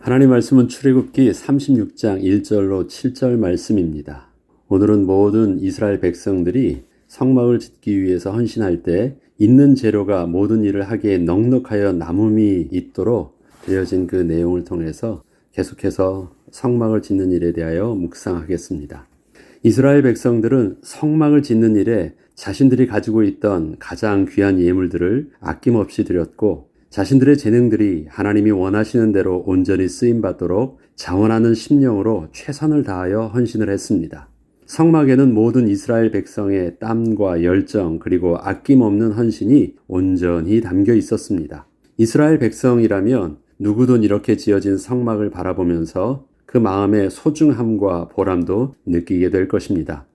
하나님 말씀은 출애굽기 36장 1절로 7절 말씀입니다. 오늘은 모든 이스라엘 백성들이 성막을 짓기 위해서 헌신할 때 있는 재료가 모든 일을 하기에 넉넉하여 남음이 있도록 되어진 그 내용을 통해서 계속해서 성막을 짓는 일에 대하여 묵상하겠습니다. 이스라엘 백성들은 성막을 짓는 일에 자신들이 가지고 있던 가장 귀한 예물들을 아낌없이 드렸고, 자신들의 재능들이 하나님이 원하시는 대로 온전히 쓰임받도록 자원하는 심령으로 최선을 다하여 헌신을 했습니다. 성막에는 모든 이스라엘 백성의 땀과 열정 그리고 아낌없는 헌신이 온전히 담겨 있었습니다. 이스라엘 백성이라면 누구도 이렇게 지어진 성막을 바라보면서 그 마음의 소중함과 보람도 느끼게 될 것입니다.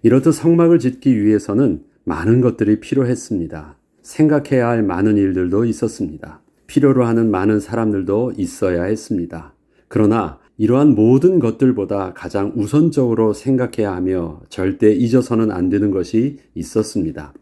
이렇듯 성막을 짓기 위해서는 많은 것들이 필요했습니다. 생각해야 할 많은 일들도 있었습니다. 필요로 하는 많은 사람들도 있어야 했습니다. 그러나 이러한 모든 것들보다 가장 우선적으로 생각해야 하며 절대 잊어서는 안 되는 것이 있었습니다.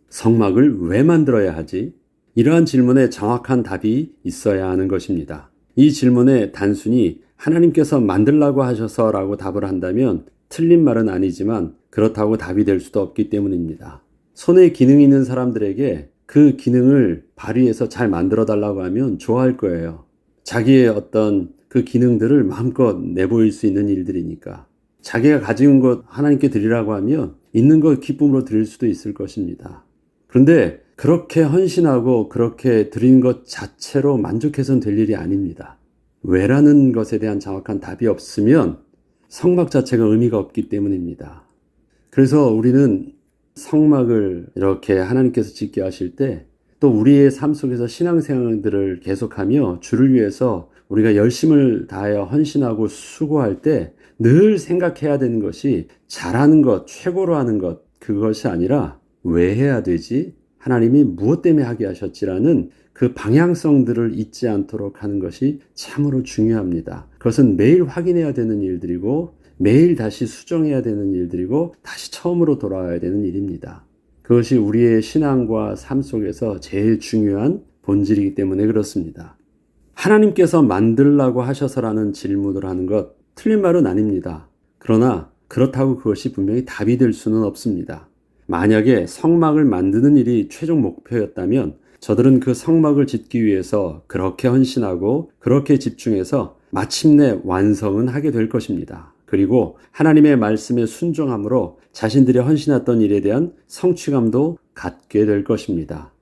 성막을 왜 만들어야 하지? 이러한 질문에 정확한 답이 있어야 하는 것입니다. 이 질문에 단순히 하나님께서 만들라고 하셔서라고 답을 한다면 틀린 말은 아니지만 그렇다고 답이 될 수도 없기 때문입니다. 손에 기능이 있는 사람들에게 그 기능을 발휘해서 잘 만들어 달라고 하면 좋아할 거예요. 자기의 어떤 그 기능들을 마음껏 내보일 수 있는 일들이니까. 자기가 가진 것 하나님께 드리라고 하면 있는 것 기쁨으로 드릴 수도 있을 것입니다. 그런데 그렇게 헌신하고 그렇게 드린 것 자체로 만족해서는 될 일이 아닙니다. 왜라는 것에 대한 정확한 답이 없으면 성막 자체가 의미가 없기 때문입니다. 그래서 우리는 성막을 이렇게 하나님께서 짓게 하실 때 또 우리의 삶 속에서 신앙생활들을 계속하며 주를 위해서 우리가 열심을 다하여 헌신하고 수고할 때 늘 생각해야 되는 것이 잘하는 것, 최고로 하는 것, 그것이 아니라 왜 해야 되지? 하나님이 무엇 때문에 하게 하셨지라는 그 방향성들을 잊지 않도록 하는 것이 참으로 중요합니다. 그것은 매일 확인해야 되는 일들이고 매일 다시 수정해야 되는 일들이고 다시 처음으로 돌아와야 되는 일입니다. 그것이 우리의 신앙과 삶 속에서 제일 중요한 본질이기 때문에 그렇습니다. 하나님께서 만들라고 하셔서라는 질문을 하는 것 틀린 말은 아닙니다. 그러나 그렇다고 그것이 분명히 답이 될 수는 없습니다. 만약에 성막을 만드는 일이 최종 목표였다면 저들은 그 성막을 짓기 위해서 그렇게 헌신하고 그렇게 집중해서 마침내 완성은 하게 될 것입니다. 그리고 하나님의 말씀에 순종함으로 자신들이 헌신했던 일에 대한 성취감도 갖게 될 것입니다.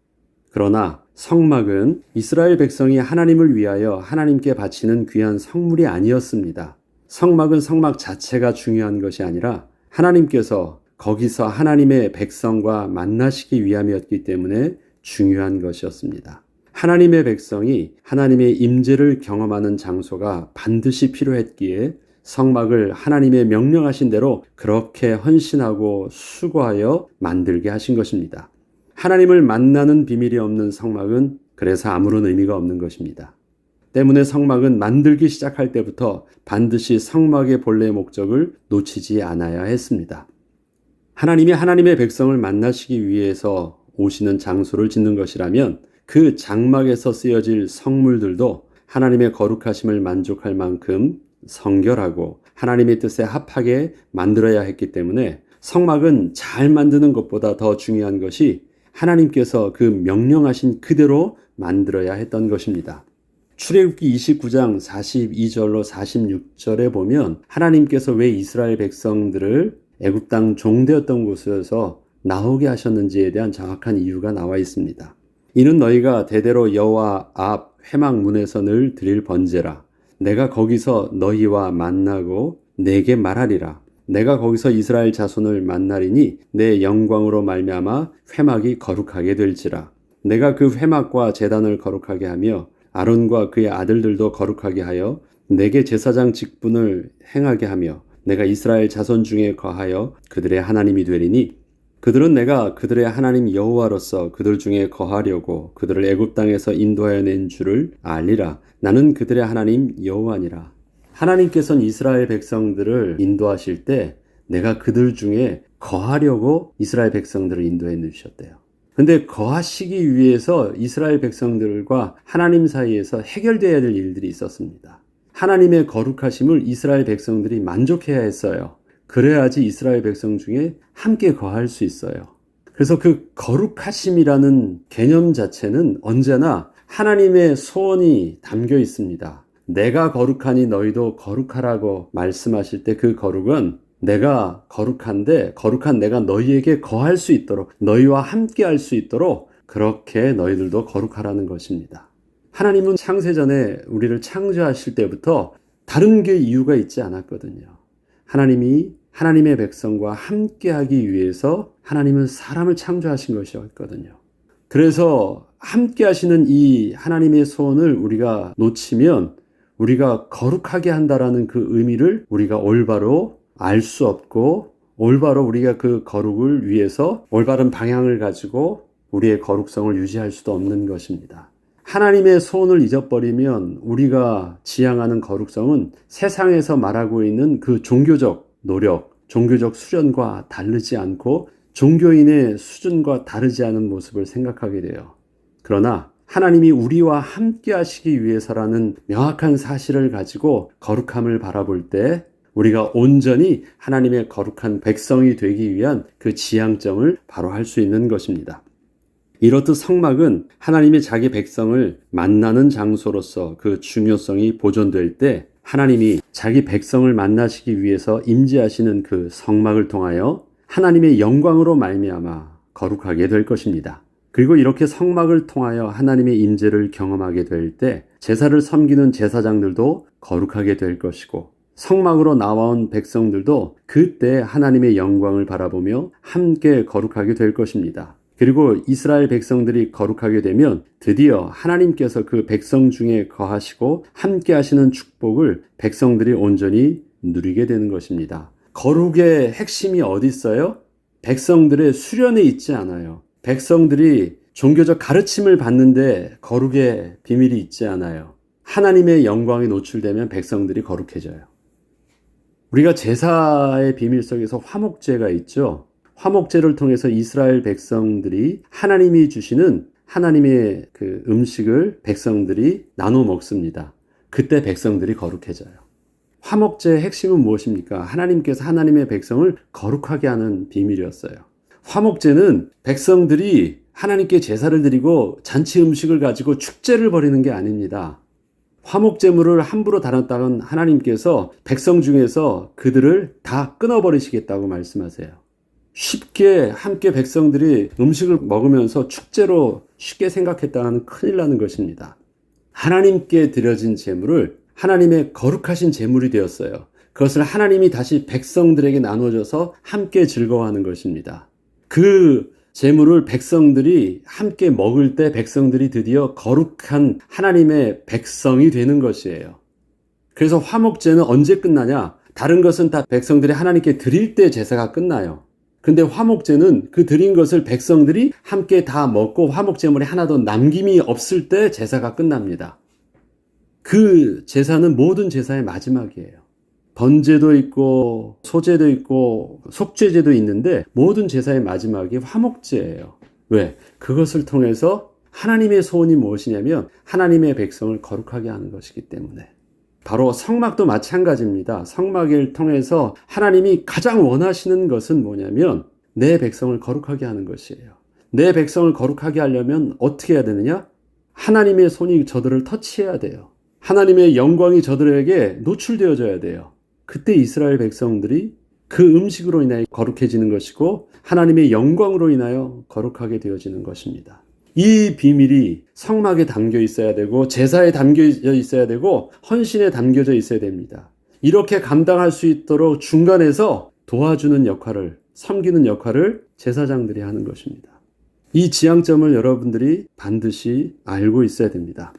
그러나 성막은 이스라엘 백성이 하나님을 위하여 하나님께 바치는 귀한 성물이 아니었습니다. 성막은 성막 자체가 중요한 것이 아니라 하나님께서 거기서 하나님의 백성과 만나시기 위함이었기 때문에 중요한 것이었습니다. 하나님의 백성이 하나님의 임재를 경험하는 장소가 반드시 필요했기에 성막을 하나님의 명령하신 대로 그렇게 헌신하고 수고하여 만들게 하신 것입니다. 하나님을 만나는 비밀이 없는 성막은 그래서 아무런 의미가 없는 것입니다. 때문에 성막은 만들기 시작할 때부터 반드시 성막의 본래 목적을 놓치지 않아야 했습니다. 하나님이 하나님의 백성을 만나시기 위해서 오시는 장소를 짓는 것이라면 그 장막에서 쓰여질 성물들도 하나님의 거룩하심을 만족할 만큼 성결하고 하나님의 뜻에 합하게 만들어야 했기 때문에 성막은 잘 만드는 것보다 더 중요한 것이 하나님께서 그 명령하신 그대로 만들어야 했던 것입니다. 출애굽기 29장 42절로 46절에 보면 하나님께서 왜 이스라엘 백성들을 애굽 땅 종되었던 곳에서 나오게 하셨는지에 대한 정확한 이유가 나와 있습니다. 이는 너희가 대대로 여호와 앞 회막 문에서 늘 드릴 번제라. 내가 거기서 너희와 만나고 내게 말하리라. 내가 거기서 이스라엘 자손을 만나리니 내 영광으로 말미암아 회막이 거룩하게 될지라. 내가 그 회막과 제단을 거룩하게 하며 아론과 그의 아들들도 거룩하게 하여 내게 제사장 직분을 행하게 하며 내가 이스라엘 자손 중에 거하여 그들의 하나님이 되리니 그들은 내가 그들의 하나님 여호와로서 그들 중에 거하려고 그들을 애굽 땅에서 인도하여 낸 줄을 알리라. 나는 그들의 하나님 여호와니라. 하나님께서는 이스라엘 백성들을 인도하실 때 내가 그들 중에 거하려고 이스라엘 백성들을 인도해 주셨대요. 근데 거하시기 위해서 이스라엘 백성들과 하나님 사이에서 해결되어야 될 일들이 있었습니다. 하나님의 거룩하심을 이스라엘 백성들이 만족해야 했어요. 그래야지 이스라엘 백성 중에 함께 거할 수 있어요. 그래서 그 거룩하심이라는 개념 자체는 언제나 하나님의 소원이 담겨 있습니다. 내가 거룩하니 너희도 거룩하라고 말씀하실 때 그 거룩은 내가 거룩한데 거룩한 내가 너희에게 거할 수 있도록 너희와 함께 할 수 있도록 그렇게 너희들도 거룩하라는 것입니다. 하나님은 창세전에 우리를 창조하실 때부터 다른 게 이유가 있지 않았거든요. 하나님이 하나님의 백성과 함께 하기 위해서 하나님은 사람을 창조하신 것이었거든요. 그래서 함께 하시는 이 하나님의 소원을 우리가 놓치면 우리가 거룩하게 한다라는 그 의미를 우리가 올바로 알 수 없고 올바로 우리가 그 거룩을 위해서 올바른 방향을 가지고 우리의 거룩성을 유지할 수도 없는 것입니다. 하나님의 소원을 잊어버리면 우리가 지향하는 거룩성은 세상에서 말하고 있는 그 종교적 노력, 종교적 수련과 다르지 않고 종교인의 수준과 다르지 않은 모습을 생각하게 돼요. 그러나 하나님이 우리와 함께 하시기 위해서라는 명확한 사실을 가지고 거룩함을 바라볼 때 우리가 온전히 하나님의 거룩한 백성이 되기 위한 그 지향점을 바로 할 수 있는 것입니다. 이렇듯 성막은 하나님이 자기 백성을 만나는 장소로서 그 중요성이 보존될 때 하나님이 자기 백성을 만나시기 위해서 임재하시는 그 성막을 통하여 하나님의 영광으로 말미암아 거룩하게 될 것입니다. 그리고 이렇게 성막을 통하여 하나님의 임재를 경험하게 될 때 제사를 섬기는 제사장들도 거룩하게 될 것이고 성막으로 나와온 백성들도 그때 하나님의 영광을 바라보며 함께 거룩하게 될 것입니다. 그리고 이스라엘 백성들이 거룩하게 되면 드디어 하나님께서 그 백성 중에 거하시고 함께 하시는 축복을 백성들이 온전히 누리게 되는 것입니다. 거룩의 핵심이 어디 있어요? 백성들의 수련에 있지 않아요. 백성들이 종교적 가르침을 받는데 거룩의 비밀이 있지 않아요. 하나님의 영광이 노출되면 백성들이 거룩해져요. 우리가 제사의 비밀 속에서 화목제가 있죠. 화목제를 통해서 이스라엘 백성들이 하나님이 주시는 하나님의 그 음식을 백성들이 나눠 먹습니다. 그때 백성들이 거룩해져요. 화목제의 핵심은 무엇입니까? 하나님께서 하나님의 백성을 거룩하게 하는 비밀이었어요. 화목제는 백성들이 하나님께 제사를 드리고 잔치 음식을 가지고 축제를 벌이는 게 아닙니다. 화목제물을 함부로 다뤘다면 하나님께서 백성 중에서 그들을 다 끊어버리시겠다고 말씀하세요. 쉽게 함께 백성들이 음식을 먹으면서 축제로 쉽게 생각했다면 큰일 나는 것입니다. 하나님께 드려진 제물을 하나님의 거룩하신 제물이 되었어요. 그것을 하나님이 다시 백성들에게 나눠줘서 함께 즐거워하는 것입니다. 그 제물을 백성들이 함께 먹을 때 백성들이 드디어 거룩한 하나님의 백성이 되는 것이에요. 그래서 화목제는 언제 끝나냐? 다른 것은 다 백성들이 하나님께 드릴 때 제사가 끝나요. 근데 화목제는 그 드린 것을 백성들이 함께 다 먹고 화목제물이 하나도 남김이 없을 때 제사가 끝납니다. 그 제사는 모든 제사의 마지막이에요. 번제도 있고 소제도 있고 속죄제도 있는데 모든 제사의 마지막이 화목제예요. 왜? 그것을 통해서 하나님의 소원이 무엇이냐면 하나님의 백성을 거룩하게 하는 것이기 때문에. 바로 성막도 마찬가지입니다. 성막을 통해서 하나님이 가장 원하시는 것은 뭐냐면 내 백성을 거룩하게 하는 것이에요. 내 백성을 거룩하게 하려면 어떻게 해야 되느냐? 하나님의 손이 저들을 터치해야 돼요. 하나님의 영광이 저들에게 노출되어져야 돼요. 그때 이스라엘 백성들이 그 음식으로 인하여 거룩해지는 것이고 하나님의 영광으로 인하여 거룩하게 되어지는 것입니다. 이 비밀이 성막에 담겨 있어야 되고 제사에 담겨져 있어야 되고 헌신에 담겨져 있어야 됩니다. 이렇게 감당할 수 있도록 중간에서 도와주는 역할을, 섬기는 역할을 제사장들이 하는 것입니다. 이 지향점을 여러분들이 반드시 알고 있어야 됩니다.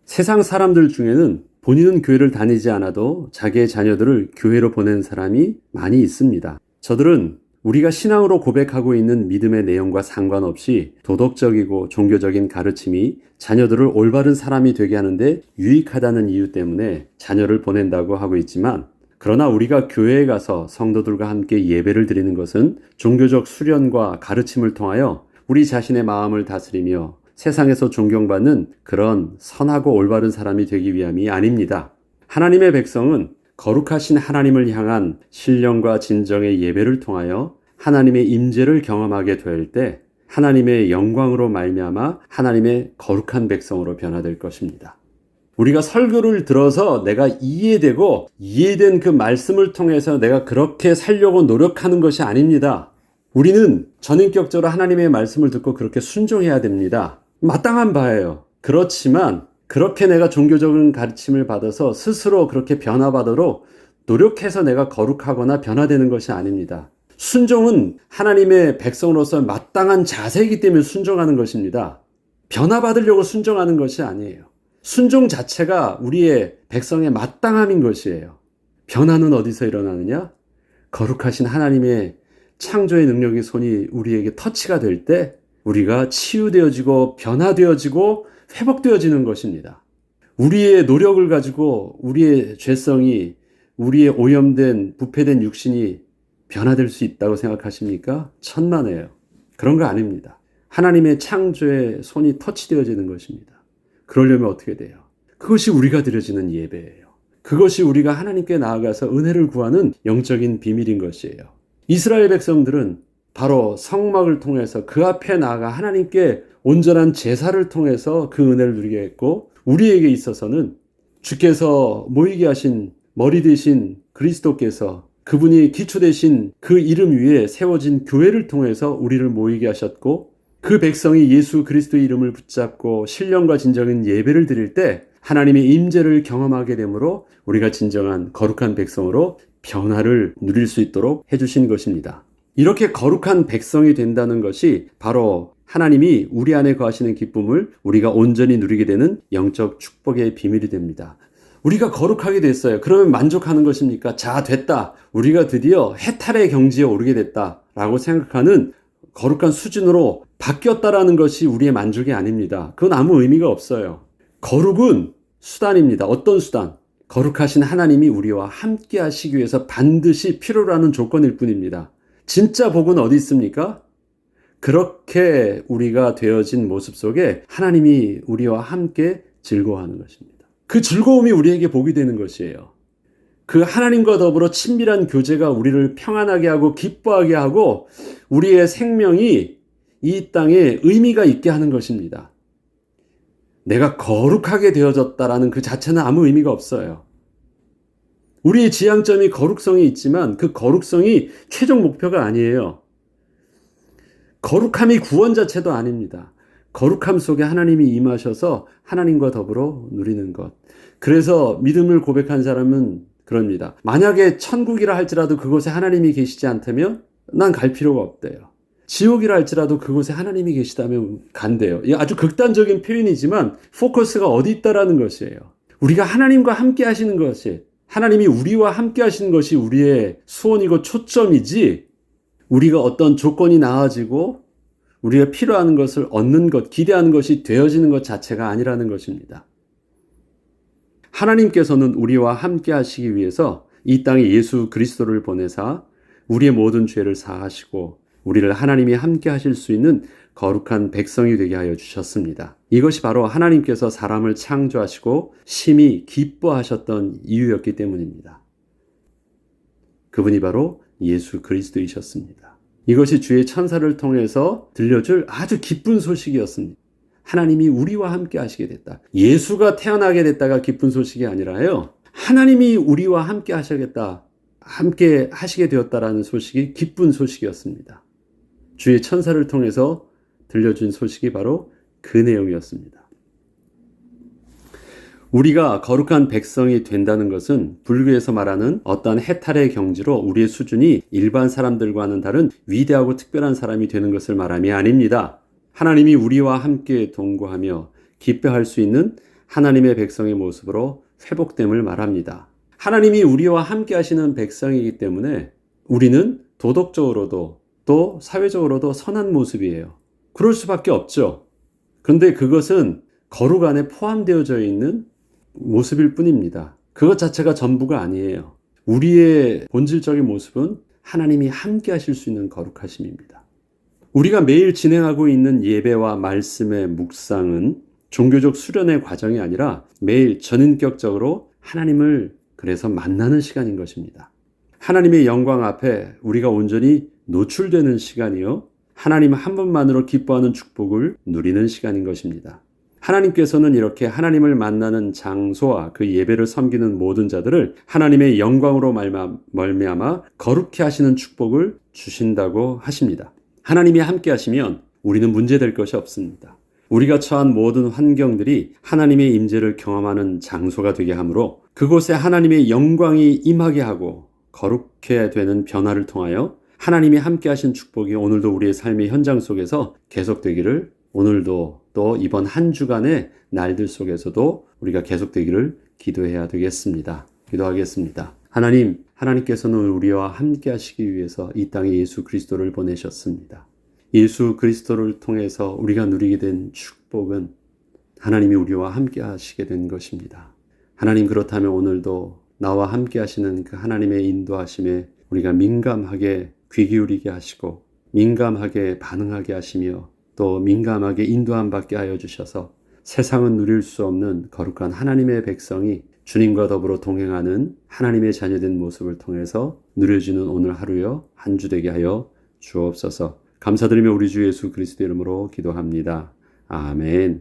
세상 사람들 중에는 본인은 교회를 다니지 않아도 자기의 자녀들을 교회로 보내는 사람이 많이 있습니다. 저들은 우리가 신앙으로 고백하고 있는 믿음의 내용과 상관없이 도덕적이고 종교적인 가르침이 자녀들을 올바른 사람이 되게 하는데 유익하다는 이유 때문에 자녀를 보낸다고 하고 있지만, 그러나 우리가 교회에 가서 성도들과 함께 예배를 드리는 것은 종교적 수련과 가르침을 통하여 우리 자신의 마음을 다스리며 세상에서 존경받는 그런 선하고 올바른 사람이 되기 위함이 아닙니다. 하나님의 백성은 거룩하신 하나님을 향한 신령과 진정의 예배를 통하여 하나님의 임재를 경험하게 될 때 하나님의 영광으로 말미암아 하나님의 거룩한 백성으로 변화될 것입니다. 우리가 설교를 들어서 내가 이해되고 이해된 그 말씀을 통해서 내가 그렇게 살려고 노력하는 것이 아닙니다. 우리는 전인격적으로 하나님의 말씀을 듣고 그렇게 순종해야 됩니다. 마땅한 바예요. 그렇지만 그렇게 내가 종교적인 가르침을 받아서 스스로 그렇게 변화받도록 노력해서 내가 거룩하거나 변화되는 것이 아닙니다. 순종은 하나님의 백성으로서 마땅한 자세이기 때문에 순종하는 것입니다. 변화받으려고 순종하는 것이 아니에요. 순종 자체가 우리의 백성의 마땅함인 것이에요. 변화는 어디서 일어나느냐? 거룩하신 하나님의 창조의 능력의 손이 우리에게 터치가 될 때 우리가 치유되어지고 변화되어지고 회복되어지는 것입니다. 우리의 노력을 가지고 우리의 죄성이, 우리의 오염된 부패된 육신이 변화될 수 있다고 생각하십니까? 천만에요. 그런 거 아닙니다. 하나님의 창조의 손이 터치되어지는 것입니다. 그러려면 어떻게 돼요? 그것이 우리가 드려지는 예배예요. 그것이 우리가 하나님께 나아가서 은혜를 구하는 영적인 비밀인 것이에요. 이스라엘 백성들은 바로 성막을 통해서 그 앞에 나아가 하나님께 온전한 제사를 통해서 그 은혜를 누리게 했고, 우리에게 있어서는 주께서 모이게 하신 머리 되신 그리스도께서 그분이 기초 되신 그 이름 위에 세워진 교회를 통해서 우리를 모이게 하셨고, 그 백성이 예수 그리스도의 이름을 붙잡고 신령과 진정한 예배를 드릴 때 하나님의 임재를 경험하게 되므로 우리가 진정한 거룩한 백성으로 변화를 누릴 수 있도록 해주신 것입니다. 이렇게 거룩한 백성이 된다는 것이 바로 하나님이 우리 안에 거하시는 기쁨을 우리가 온전히 누리게 되는 영적 축복의 비밀이 됩니다. 우리가 거룩하게 됐어요. 그러면 만족하는 것입니까? 자, 됐다. 우리가 드디어 해탈의 경지에 오르게 됐다라고 생각하는 거룩한 수준으로 바뀌었다라는 것이 우리의 만족이 아닙니다. 그건 아무 의미가 없어요. 거룩은 수단입니다. 어떤 수단? 거룩하신 하나님이 우리와 함께 하시기 위해서 반드시 필요로 하는 조건일 뿐입니다. 진짜 복은 어디 있습니까? 그렇게 우리가 되어진 모습 속에 하나님이 우리와 함께 즐거워하는 것입니다. 그 즐거움이 우리에게 복이 되는 것이에요. 그 하나님과 더불어 친밀한 교제가 우리를 평안하게 하고 기뻐하게 하고 우리의 생명이 이 땅에 의미가 있게 하는 것입니다. 내가 거룩하게 되어졌다라는 그 자체는 아무 의미가 없어요. 우리의 지향점이 거룩성이 있지만 그 거룩성이 최종 목표가 아니에요. 거룩함이 구원 자체도 아닙니다. 거룩함 속에 하나님이 임하셔서 하나님과 더불어 누리는 것. 그래서 믿음을 고백한 사람은 그럽니다. 만약에 천국이라 할지라도 그곳에 하나님이 계시지 않다면 난 갈 필요가 없대요. 지옥이라 할지라도 그곳에 하나님이 계시다면 간대요. 이 아주 극단적인 표현이지만 포커스가 어디 있다라는 것이에요. 우리가 하나님과 함께 하시는 것이, 하나님이 우리와 함께 하시는 것이 우리의 소원이고 초점이지, 우리가 어떤 조건이 나아지고 우리가 필요한 것을 얻는 것, 기대하는 것이 되어지는 것 자체가 아니라는 것입니다. 하나님께서는 우리와 함께 하시기 위해서 이 땅에 예수 그리스도를 보내사 우리의 모든 죄를 사하시고 우리를 하나님이 함께 하실 수 있는 거룩한 백성이 되게 하여 주셨습니다. 이것이 바로 하나님께서 사람을 창조하시고 심히 기뻐하셨던 이유였기 때문입니다. 그분이 바로 예수 그리스도이셨습니다. 이것이 주의 천사를 통해서 들려줄 아주 기쁜 소식이었습니다. 하나님이 우리와 함께 하시게 됐다. 예수가 태어나게 됐다가 기쁜 소식이 아니라요. 하나님이 우리와 함께 하시겠다. 함께 하시게 되었다라는 소식이 기쁜 소식이었습니다. 주의 천사를 통해서 들려준 소식이 바로 그 내용이었습니다. 우리가 거룩한 백성이 된다는 것은 불교에서 말하는 어떠한 해탈의 경지로 우리의 수준이 일반 사람들과는 다른 위대하고 특별한 사람이 되는 것을 말함이 아닙니다. 하나님이 우리와 함께 동거하며 기뻐할 수 있는 하나님의 백성의 모습으로 회복됨을 말합니다. 하나님이 우리와 함께 하시는 백성이기 때문에 우리는 도덕적으로도 또 사회적으로도 선한 모습이에요. 그럴 수밖에 없죠. 그런데 그것은 거룩 안에 포함되어져 있는 모습일 뿐입니다. 그것 자체가 전부가 아니에요. 우리의 본질적인 모습은 하나님이 함께 하실 수 있는 거룩하심입니다. 우리가 매일 진행하고 있는 예배와 말씀의 묵상은 종교적 수련의 과정이 아니라 매일 전인격적으로 하나님을 그래서 만나는 시간인 것입니다. 하나님의 영광 앞에 우리가 온전히 노출되는 시간이요. 하나님 한 분만으로 기뻐하는 축복을 누리는 시간인 것입니다. 하나님께서는 이렇게 하나님을 만나는 장소와 그 예배를 섬기는 모든 자들을 하나님의 영광으로 말미암아 거룩히 하시는 축복을 주신다고 하십니다. 하나님이 함께 하시면 우리는 문제될 것이 없습니다. 우리가 처한 모든 환경들이 하나님의 임재를 경험하는 장소가 되게 하므로 그곳에 하나님의 영광이 임하게 하고 거룩해 되는 변화를 통하여 하나님이 함께 하신 축복이 오늘도 우리의 삶의 현장 속에서 계속되기를, 오늘도 또 이번 한 주간의 날들 속에서도 우리가 계속되기를 기도해야 되겠습니다. 기도하겠습니다. 하나님께서는 우리와 함께 하시기 위해서 이 땅에 예수 그리스도를 보내셨습니다. 예수 그리스도를 통해서 우리가 누리게 된 축복은 하나님이 우리와 함께 하시게 된 것입니다. 하나님, 그렇다면 오늘도 나와 함께 하시는 그 하나님의 인도하심에 우리가 민감하게 귀 기울이게 하시고 민감하게 반응하게 하시며 또 민감하게 인도함 받게 하여 주셔서 세상은 누릴 수 없는 거룩한 하나님의 백성이 주님과 더불어 동행하는 하나님의 자녀된 모습을 통해서 누려지는 오늘 하루여 한 주 되게 하여 주옵소서. 감사드리며 우리 주 예수 그리스도 이름으로 기도합니다. 아멘.